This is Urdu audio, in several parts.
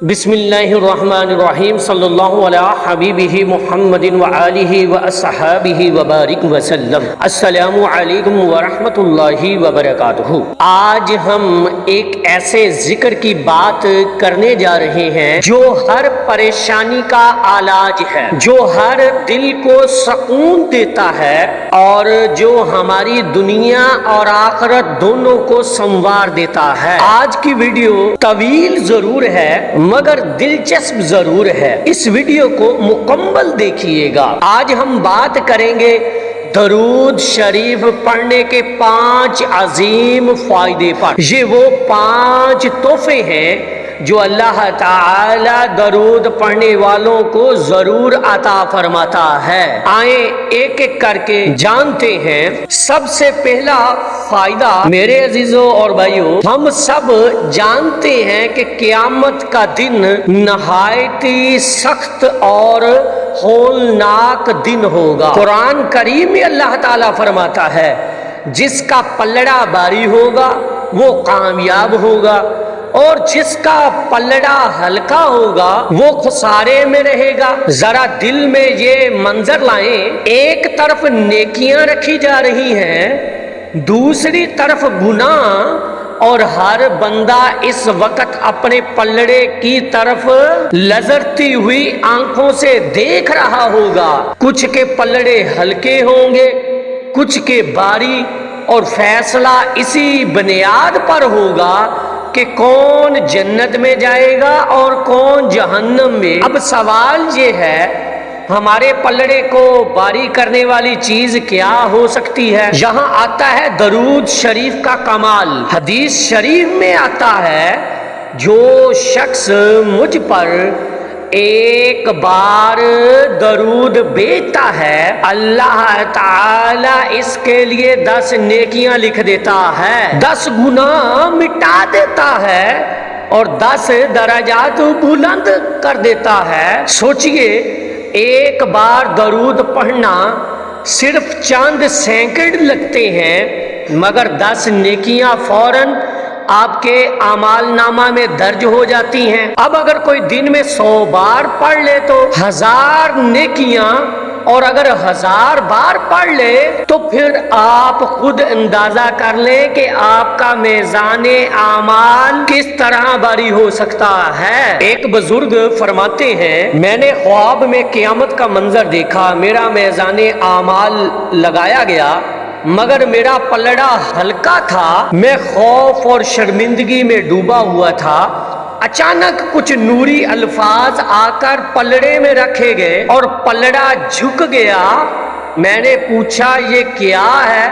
بسم اللہ الرحمن الرحیم صلی اللہ علیہ حبیبہ محمد وآلہ واصحابہ وبارک وسلم۔ السلام علیکم ورحمۃ اللہ وبرکاتہ۔ آج ہم ایک ایسے ذکر کی بات کرنے جا رہے ہیں جو ہر پریشانی کا علاج ہے، جو ہر دل کو سکون دیتا ہے اور جو ہماری دنیا اور آخرت دونوں کو سنوار دیتا ہے۔ آج کی ویڈیو طویل ضرور ہے مگر دلچسپ ضرور ہے، اس ویڈیو کو مکمل دیکھیے گا۔ آج ہم بات کریں گے درود شریف پڑھنے کے 5 عظیم فائدے پر۔ یہ وہ 5 تحفے ہیں جو اللہ تعالی درود پڑھنے والوں کو ضرور عطا فرماتا ہے۔ آئیں ایک ایک کر کے جانتے ہیں۔ سب سے پہلا فائدہ میرے عزیزوں اور بھائیوں، ہم سب جانتے ہیں کہ قیامت کا دن نہایت ہی سخت اور ہولناک دن ہوگا۔ قرآن کریم میں اللہ تعالیٰ فرماتا ہے جس کا پلڑا بھاری ہوگا وہ کامیاب ہوگا اور جس کا پلڑا ہلکا ہوگا وہ خسارے میں رہے گا۔ ذرا دل میں یہ منظر لائیں، ایک طرف نیکیاں رکھی جا رہی ہیں، دوسری طرف گناہ، اور ہر بندہ اس وقت اپنے پلڑے کی طرف لذرتی ہوئی آنکھوں سے دیکھ رہا ہوگا۔ کچھ کے پلڑے ہلکے ہوں گے، کچھ کے بھاری، اور فیصلہ اسی بنیاد پر ہوگا کہ کون جنت میں جائے گا اور کون جہنم میں۔ اب سوال یہ ہے ہمارے پلڑے کو بھاری کرنے والی چیز کیا ہو سکتی ہے؟ یہاں آتا ہے درود شریف کا کمال۔ حدیث شریف میں آتا ہے جو شخص مجھ پر ایک بار درود بھیجتا ہے اللہ تعالی اس کے لیے 10 نیکیاں لکھ دیتا ہے، 10 گناہ مٹا دیتا ہے اور 10 درجات بلند کر دیتا ہے۔ سوچئے ایک بار درود پڑھنا صرف چند سیکنڈ لگتے ہیں مگر 10 نیکیاں فوراً آپ کے اعمال نامہ میں درج ہو جاتی ہیں۔ اب اگر کوئی دن میں 100 بار پڑھ لے تو 1000 نیکیاں، اور اگر 1000 بار پڑھ لے تو پھر آپ خود اندازہ کر لیں کہ آپ کا میزان اعمال کس طرح بھاری ہو سکتا ہے۔ ایک بزرگ فرماتے ہیں میں نے خواب میں قیامت کا منظر دیکھا، میرا میزان اعمال لگایا گیا مگر میرا پلڑا ہلکا تھا، میں خوف اور شرمندگی میں ڈوبا ہوا تھا۔ اچانک کچھ نوری الفاظ آ کر پلڑے میں رکھے گئے اور پلڑا جھک گیا۔ میں نے پوچھا یہ کیا ہے؟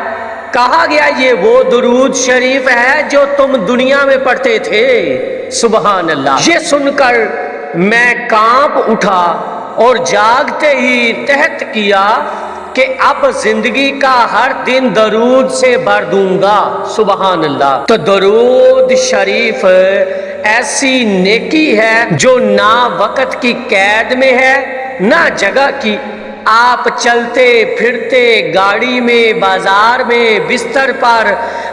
کہا گیا یہ وہ درود شریف ہے جو تم دنیا میں پڑھتے تھے۔ سبحان اللہ۔ یہ سن کر میں کانپ اٹھا اور جاگتے ہی تحت کیا کہ اب زندگی کا ہر دن درود سے بھر دوں گا۔ سبحان اللہ۔ تو درود شریف ایسی نیکی ہے جو نہ وقت کی قید میں ہے نہ جگہ کی۔ آپ چلتے پھرتے، گاڑی میں، بازار میں، بستر پر،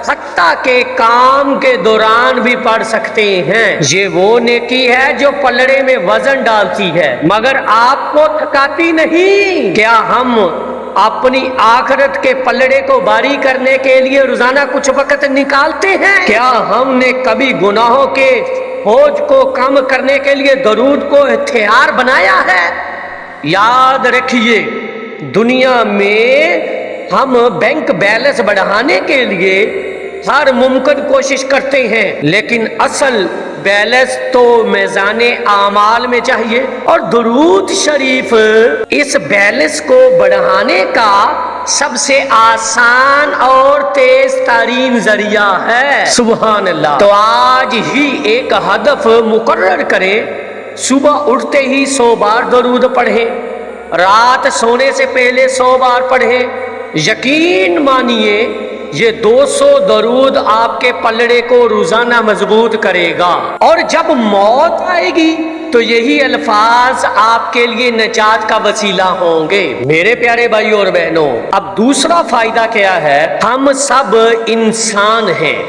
حتیٰ کہ کام کے دوران بھی پڑھ سکتے ہیں۔ یہ وہ نیکی ہے جو پلڑے میں وزن ڈالتی ہے مگر آپ کو تھکاتی نہیں۔ کیا ہم اپنی آخرت کے پلڑے کو بھاری کرنے کے لیے روزانہ کچھ وقت نکالتے ہیں؟ کیا ہم نے کبھی گناہوں کے بوجھ کو کم کرنے کے لیے درود کو ہتھیار بنایا ہے؟ یاد رکھیے دنیا میں ہم بینک بیلنس بڑھانے کے لیے ہر ممکن کوشش کرتے ہیں لیکن اصل بیلنس تو میزان اعمال میں چاہیے، اور درود شریف اس بیلنس کو بڑھانے کا سب سے آسان اور تیز ترین ذریعہ ہے۔ سبحان اللہ۔ تو آج ہی ایک ہدف مقرر کریں، صبح اٹھتے ہی 100 بار درود پڑھیں، رات سونے سے پہلے 100 بار پڑھیں۔ یقین مانیے یہ 200 درود آپ کے پلڑے کو روزانہ مضبوط کرے گا، اور جب موت آئے گی تو یہی الفاظ آپ کے لیے نجات کا وسیلہ ہوں گے۔ میرے پیارے بھائیوں اور بہنوں، اب دوسرا فائدہ کیا ہے؟ ہم سب انسان ہیں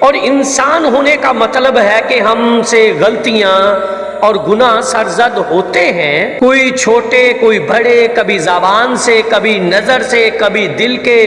اور انسان ہونے کا مطلب ہے کہ ہم سے غلطیاں اور گناہ سرزد ہوتے ہیں، کوئی چھوٹے کوئی بڑے، کبھی زبان سے، کبھی نظر سے، کبھی دل کے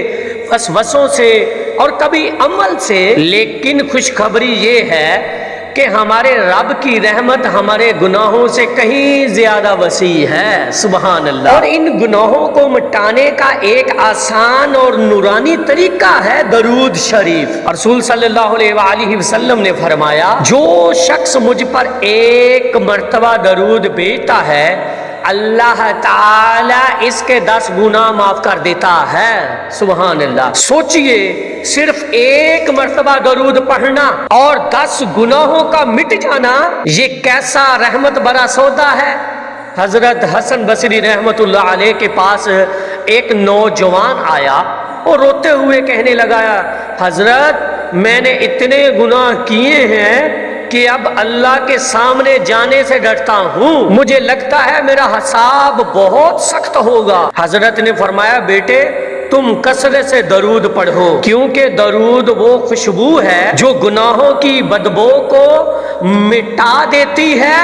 وسوسوں سے اور کبھی عمل سے، لیکن خوشخبری یہ ہے کہ ہمارے رب کی رحمت ہمارے گناہوں سے کہیں زیادہ وسیع ہے، سبحان اللہ۔ اور ان گناہوں کو مٹانے کا ایک آسان اور نورانی طریقہ ہے درود شریف۔ رسول صلی اللہ علیہ وآلہ وسلم نے فرمایا، جو شخص مجھ پر ایک مرتبہ درود بھیجتا ہے، اللہ تعالی اس کے 10 گناہ معاف کر دیتا ہے، سبحان اللہ۔ سوچئے صرف ایک مرتبہ درود پڑھنا اور 10 گناہوں کا مٹ جانا، یہ کیسا رحمت بھرا سودا ہے۔ حضرت حسن بصری رحمت اللہ علیہ کے پاس ایک نوجوان آیا اور روتے ہوئے کہنے لگا، حضرت میں نے اتنے گناہ کیے ہیں کہ اب اللہ کے سامنے جانے سے ڈرتا ہوں، مجھے لگتا ہے میرا حساب بہت سخت ہوگا۔ حضرت نے فرمایا، بیٹے تم کثرت سے درود پڑھو، کیونکہ درود وہ خوشبو ہے جو گناہوں کی بدبو کو مٹا دیتی ہے۔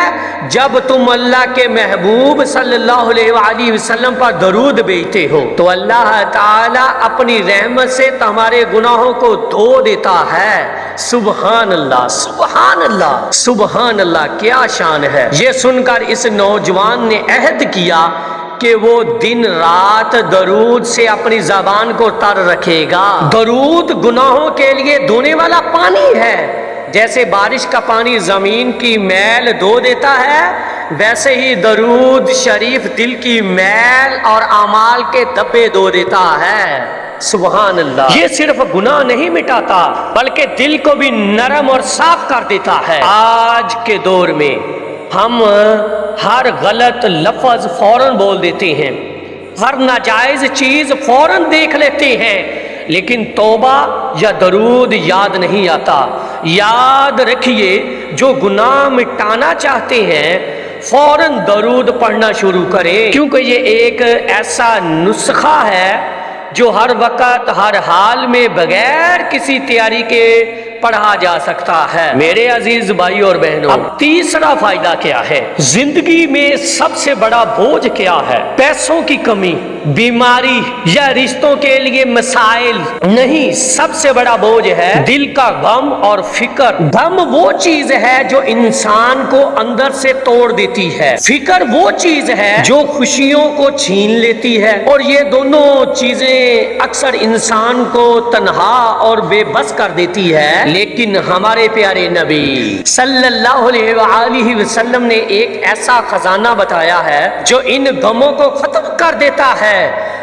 جب تم اللہ کے محبوب صلی اللہ علیہ وآلہ وسلم پر درود بھیجتے ہو تو اللہ تعالیٰ اپنی رحمت سے تمہارے گناہوں کو دھو دیتا ہے، سبحان اللہ، سبحان اللہ، سبحان اللہ، کیا شان ہے۔ یہ سن کر اس نوجوان نے عہد کیا کہ وہ دن رات درود سے اپنی زبان کو تر رکھے گا۔ درود گناہوں کے لیے دھونے والا پانی ہے، جیسے بارش کا پانی زمین کی میل دھو دیتا ہے، ویسے ہی درود شریف دل کی میل اور اعمال کے دھبے دھو دیتا ہے، سبحان اللہ۔ یہ صرف گناہ نہیں مٹاتا بلکہ دل کو بھی نرم اور صاف کر دیتا ہے۔ آج کے دور میں ہم ہر غلط لفظ فوراً بول دیتے ہیں، ہر ناجائز چیز فوراً دیکھ لیتے ہیں، لیکن توبہ یا درود یاد نہیں آتا۔ یاد رکھیے، جو گناہ مٹانا چاہتے ہیں فوراً درود پڑھنا شروع کریں، کیونکہ یہ ایک ایسا نسخہ ہے جو ہر وقت ہر حال میں بغیر کسی تیاری کے پڑھا جا سکتا ہے۔ میرے عزیز بھائی اور بہنوں، اب تیسرا فائدہ کیا ہے؟ زندگی میں سب سے بڑا بوجھ کیا ہے؟ پیسوں کی کمی، بیماری یا رشتوں کے لیے مسائل نہیں، سب سے بڑا بوجھ ہے دل کا غم اور فکر۔ غم وہ چیز ہے جو انسان کو اندر سے توڑ دیتی ہے، فکر وہ چیز ہے جو خوشیوں کو چھین لیتی ہے، اور یہ دونوں چیزیں اکثر انسان کو تنہا اور بے بس کر دیتی ہے۔ لیکن ہمارے پیارے نبی صلی اللہ علیہ وآلہ وسلم نے ایک ایسا خزانہ بتایا ہے جو ان غموں کو ختم کر دیتا ہے،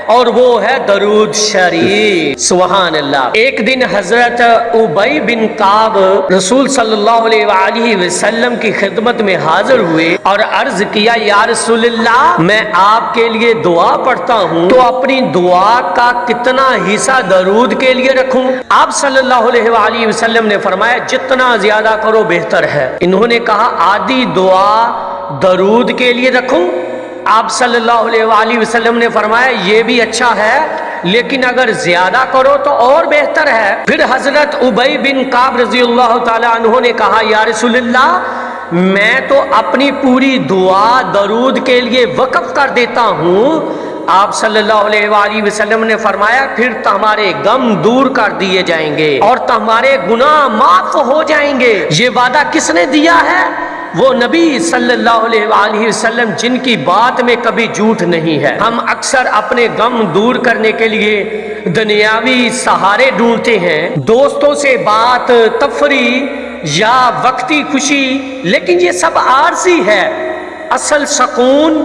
اور وہ ہے درود شریف، سبحان اللہ۔ ایک دن حضرت ابی بن کعب رسول صلی اللہ علیہ وآلہ وسلم کی خدمت میں حاضر ہوئے اور عرض کیا، یا رسول اللہ، میں آپ کے لیے دعا پڑھتا ہوں تو اپنی دعا کا کتنا حصہ درود کے لیے رکھوں؟ آپ صلی اللہ علیہ وآلہ وسلم نے فرمایا، جتنا زیادہ کرو بہتر ہے۔ انہوں نے کہا، آدھی دعا درود کے لیے رکھوں؟ آپ صلی اللہ علیہ وآلہ وسلم نے فرمایا، یہ بھی اچھا ہے، لیکن اگر زیادہ کرو تو اور بہتر ہے۔ پھر حضرت ابی بن کعب رضی اللہ تعالی عنہ نے کہا، یا رسول اللہ، میں تو اپنی پوری دعا درود کے لیے وقف کر دیتا ہوں۔ آپ صلی اللہ علیہ وآلہ وسلم نے فرمایا، پھر تمہارے غم دور کر دیے جائیں گے اور تمہارے گناہ معاف ہو جائیں گے۔ یہ وعدہ کس نے دیا ہے؟ وہ نبی صلی اللہ علیہ وآلہ وسلم جن کی بات میں کبھی جھوٹ نہیں ہے۔ ہم اکثر اپنے غم دور کرنے کے لیے دنیاوی سہارے ڈھونڈتے ہیں، دوستوں سے بات، تفریح یا وقتی خوشی، لیکن یہ سب عارضی ہے۔ اصل سکون،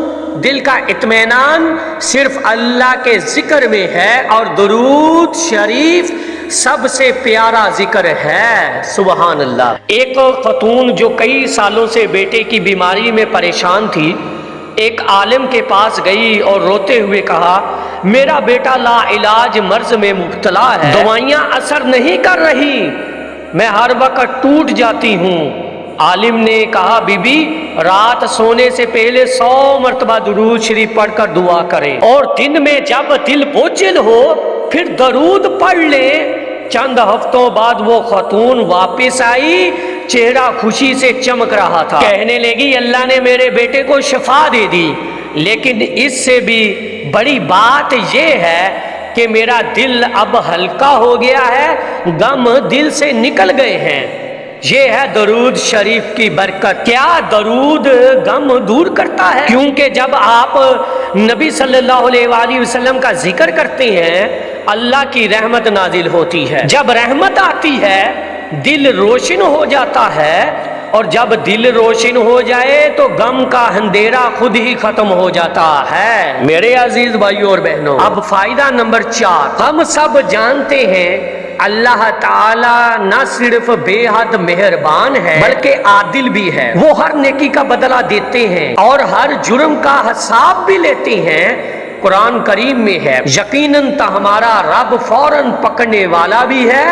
دل کا اطمینان صرف اللہ کے ذکر میں ہے، اور درود شریف سب سے پیارا ذکر ہے، سبحان اللہ۔ ایک خاتون جو کئی سالوں سے بیٹے کی بیماری میں پریشان تھی، ایک عالم کے پاس گئی اور روتے ہوئے کہا، میرا بیٹا لا علاج مرض میں مبتلا ہے، دوائیاں اثر نہیں کر رہی، میں ہر وقت ٹوٹ جاتی ہوں۔ عالم نے کہا، بی بی، رات سونے سے پہلے 100 مرتبہ درود شریف پڑھ کر دعا کریں، اور دن میں جب دل بوجھل ہو پھر درود پڑھ لیں۔ چند ہفتوں بعد وہ خاتون واپس آئی چہرہ خوشی سے چمک رہا تھا۔ کہنے لگی اللہ نے میرے بیٹے کو شفا دے دی، لیکن اس سے بھی بڑی بات یہ ہے کہ میرا دل اب ہلکا ہو گیا ہے، غم دل سے نکل گئے ہیں۔ یہ ہے درود شریف کی برکت۔ کیا درود غم دور کرتا ہے؟ کیونکہ جب آپ نبی صلی اللہ علیہ وآلہ وسلم کا ذکر کرتے ہیں اللہ کی رحمت نازل ہوتی ہے۔ جب رحمت آتی ہے دل روشن ہو جاتا ہے، اور جب دل روشن ہو جائے تو غم کا اندھیرا خود ہی ختم ہو جاتا ہے۔ میرے عزیز بھائیوں اور بہنوں، اب فائدہ نمبر 4، ہم سب جانتے ہیں اللہ تعالی نہ صرف بے حد مہربان ہے بلکہ عادل بھی ہے۔ وہ ہر نیکی کا بدلہ دیتے ہیں اور ہر جرم کا حساب بھی لیتے ہیں۔ قرآن کریم میں ہے یقیناً ہمارا رب فوراً پکڑنے والا بھی ہے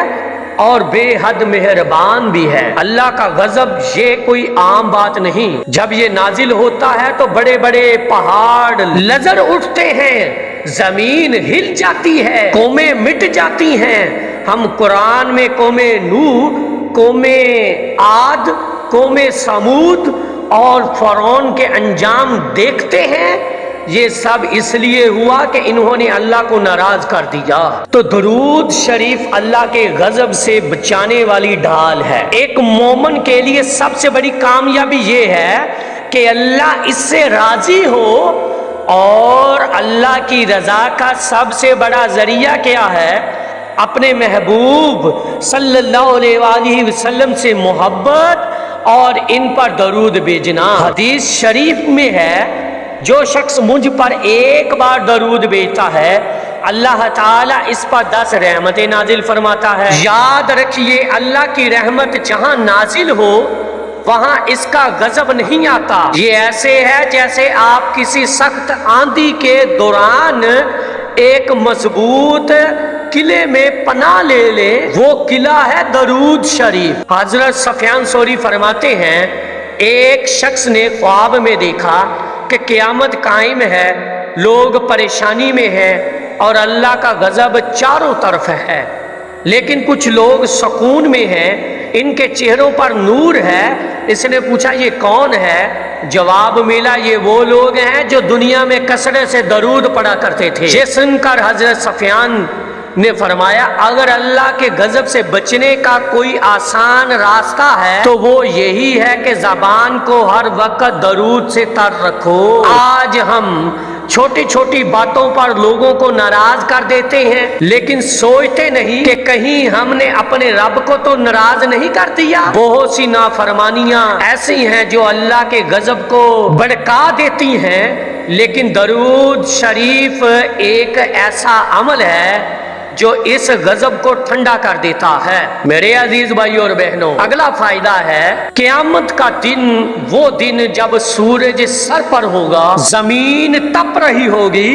اور بے حد مہربان بھی ہے۔ اللہ کا غضب یہ کوئی عام بات نہیں۔ جب یہ نازل ہوتا ہے تو بڑے بڑے پہاڑ لرز اٹھتے ہیں، زمین ہل جاتی ہے، قومیں مٹ جاتی ہیں۔ ہم قرآن میں قوم نوح، قوم عاد، قوم سمود اور فرعون کے انجام دیکھتے ہیں۔ یہ سب اس لیے ہوا کہ انہوں نے اللہ کو ناراض کر دیا۔ تو درود شریف اللہ کے غضب سے بچانے والی ڈھال ہے۔ ایک مومن کے لیے سب سے بڑی کامیابی یہ ہے کہ اللہ اس سے راضی ہو، اور اللہ کی رضا کا سب سے بڑا ذریعہ کیا ہے؟ اپنے محبوب صلی اللہ علیہ وآلہ وسلم سے محبت اور ان پر درود بھیجنا۔ حدیث شریف میں ہے جو شخص مجھ پر ایک بار درود بھیجتا ہے اللہ تعالیٰ اس پر 10 رحمتیں نازل فرماتا ہے۔ یاد رکھیے اللہ کی رحمت جہاں نازل ہو وہاں اس کا غضب نہیں آتا۔ یہ ایسے ہے جیسے آپ کسی سخت آندھی کے دوران ایک مضبوط قلعے میں پناہ لے لے، وہ قلعہ ہے درود شریف۔ حضرت سفیان ثوری فرماتے ہیں ایک شخص نے خواب میں دیکھا کہ قیامت قائم ہے، لوگ پریشانی میں ہیں اور اللہ کا غضب چاروں طرف ہے، لیکن کچھ لوگ سکون میں ہیں، ان کے چہروں پر نور ہے۔ اس نے پوچھا یہ کون ہے؟ جواب ملا یہ وہ لوگ ہیں جو دنیا میں کثرت سے درود پڑھا کرتے تھے۔ یہ سن کر حضرت سفیان نے فرمایا اگر اللہ کے غضب سے بچنے کا کوئی آسان راستہ ہے تو وہ یہی ہے کہ زبان کو ہر وقت درود سے تر رکھو۔ آج ہم چھوٹی چھوٹی باتوں پر لوگوں کو ناراض کر دیتے ہیں، لیکن سوچتے نہیں کہ کہیں ہم نے اپنے رب کو تو ناراض نہیں کر دیا۔ بہت سی نافرمانیاں ایسی ہیں جو اللہ کے غضب کو بھڑکا دیتی ہیں، لیکن درود شریف ایک ایسا عمل ہے جو اس غضب کو ٹھنڈا کر دیتا ہے۔ میرے عزیز بھائیوں اور بہنوں، اگلا فائدہ ہے قیامت کا دن، وہ دن جب سورج سر پر ہوگا، زمین تپ رہی ہوگی،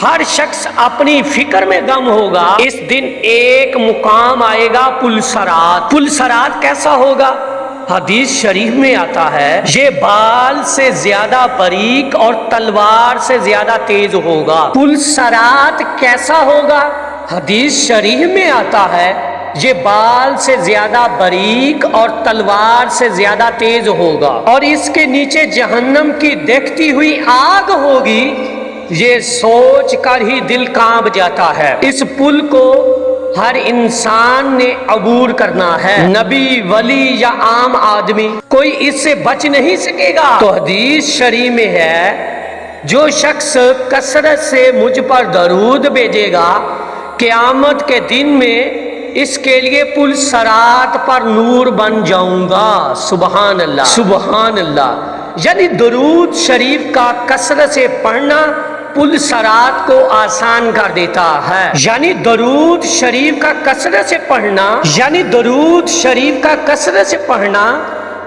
ہر شخص اپنی فکر میں غم ہوگا۔ اس دن ایک مقام آئے گا پل صراط۔ پل صراط کیسا ہوگا؟ حدیث شریف میں آتا ہے یہ بال سے زیادہ باریک اور تلوار سے زیادہ تیز ہوگا۔ پل صراط کیسا ہوگا؟ حدیث شریف میں آتا ہے یہ بال سے زیادہ باریک اور تلوار سے زیادہ تیز ہوگا، اور اس کے نیچے جہنم کی دیکھتی ہوئی آگ ہوگی۔ یہ سوچ کر ہی دل کانپ جاتا ہے۔ اس پل کو ہر انسان نے عبور کرنا ہے، نبی، ولی یا عام آدمی، کوئی اس سے بچ نہیں سکے گا۔ تو حدیث شریف میں ہے جو شخص کثرت سے مجھ پر درود بھیجے گا قیامت کے دن میں اس کے لیے پل صراط پر نور بن جاؤں گا۔ سبحان اللہ، سبحان اللہ۔ یعنی درود شریف کا کثرت سے پڑھنا پل صراط کو آسان کر دیتا ہے۔ یعنی درود شریف کا کثرت سے پڑھنا، یعنی درود شریف کا کثرت سے پڑھنا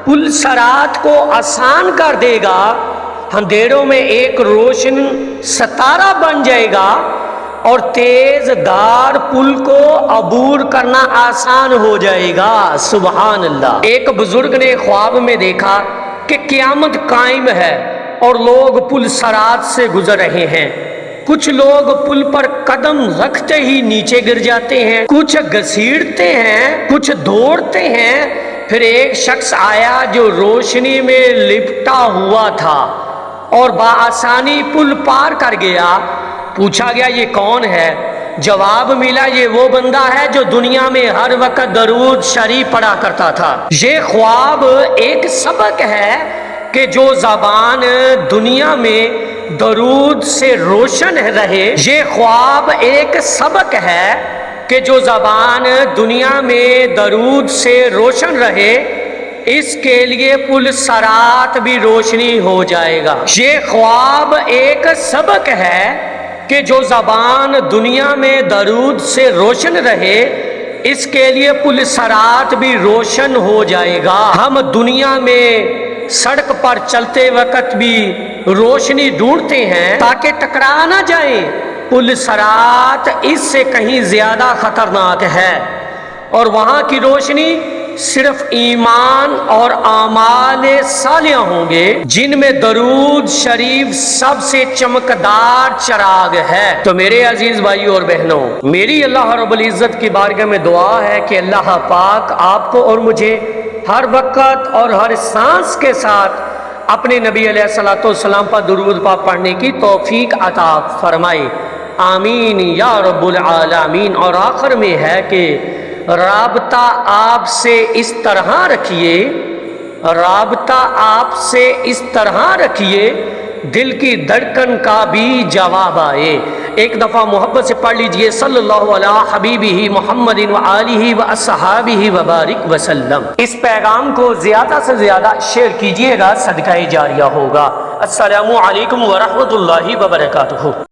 پل صراط کو آسان کر دے گا، اندھیروں میں ایک روشن ستارہ بن جائے گا، اور تیز دار پل کو عبور کرنا آسان ہو جائے گا۔ سبحان اللہ۔ ایک بزرگ نے خواب میں دیکھا کہ قیامت قائم ہے اور لوگ پل صراط سے گزر رہے ہیں۔ کچھ لوگ پل پر قدم رکھتے ہی نیچے گر جاتے ہیں، کچھ گھسیٹتے ہیں، کچھ دوڑتے ہیں، پھر ایک شخص آیا جو روشنی میں لپٹا ہوا تھا اور بآسانی پل پار کر گیا۔ پوچھا گیا یہ کون ہے؟ جواب ملا یہ وہ بندہ ہے جو دنیا میں ہر وقت درود شریف پڑھا کرتا تھا۔ یہ خواب ایک سبق ہے کہ جو زبان دنیا میں درود سے روشن رہے، یہ خواب ایک سبق ہے کہ جو زبان دنیا میں درود سے روشن رہے، اس کے لیے پل صراط بھی روشنی ہو جائے گا۔ یہ خواب ایک سبق ہے کہ جو زبان دنیا میں درود سے روشن رہے، اس کے لیے پل صراط بھی روشن ہو جائے گا۔ ہم دنیا میں سڑک پر چلتے وقت بھی روشنی ڈھونڈتے ہیں تاکہ ٹکرا نہ جائیں۔ پل صراط اس سے کہیں زیادہ خطرناک ہے، اور وہاں کی روشنی صرف ایمان اور اعمال صالحہ ہوں گے جن میں درود شریف سب سے چمکدار چراغ ہے۔ تو میرے عزیز بھائیو اور بہنوں، میری اللہ رب العزت کی بارگاہ میں دعا ہے کہ اللہ پاک آپ کو اور مجھے ہر وقت اور ہر سانس کے ساتھ اپنے نبی علیہ الصلوۃ والسلام پر درود پاک پڑھنے کی توفیق عطا فرمائے، آمین یا رب العالمین۔ اور آخر میں ہے کہ رابطہ آپ سے اس طرح رکھیے، رابطہ آپ سے اس طرح رکھیے دل کی دھڑکن کا بھی جواب آئے۔ ایک دفعہ محبت سے پڑھ لیجئے صلی اللہ علیہ حبیبہ محمد وآلہ واصحابہ وبارک وسلم۔ اس پیغام کو زیادہ سے زیادہ شیئر کیجئے گا، صدقہ جاریہ ہوگا۔ السلام علیکم ورحمۃ اللہ وبرکاتہ۔